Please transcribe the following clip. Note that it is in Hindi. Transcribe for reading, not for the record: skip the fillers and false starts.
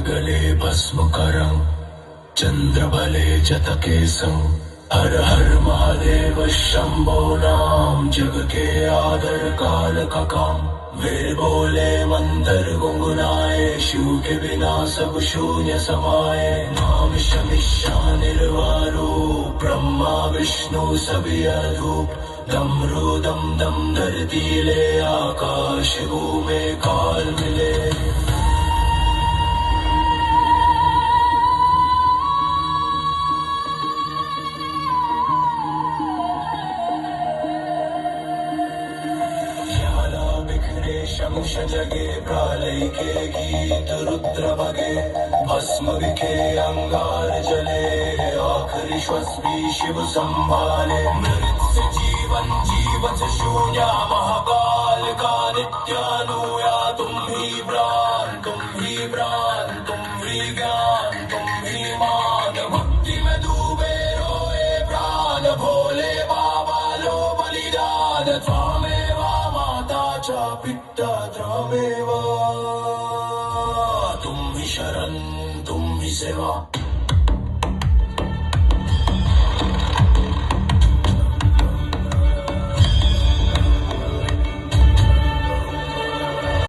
गले भस्म करं चंद्रबले जतकेशं हर हर महादेव शंभो नाम जग के आदर काल का काम वीर बोले मंत्र गुनगुनाए शिव के बिना सब शून्य समाये नाम शमिष्ठा निर्वारो ब्रह्मा विष्णु सभी अधूप डमरू दम दम धरती ले आकाश घूमे काल मिले शंश जगे प्रलय के गीत रुद्र बगे भस्म बिखे अंगार जले आखिरी श्वास भी शिव संभाले मृत से जीवन जीवन से शून्य महाकाल का नित्यानुया तुम ही प्राण तुम ही प्राण तुम ही ज्ञान तुम ही मान भक्ति में डूबे रोए प्राण भोले बाबा लो बलिदान त्वामेव माता च पिता त्वमेव तुम ही शरण तुम ही सेवा।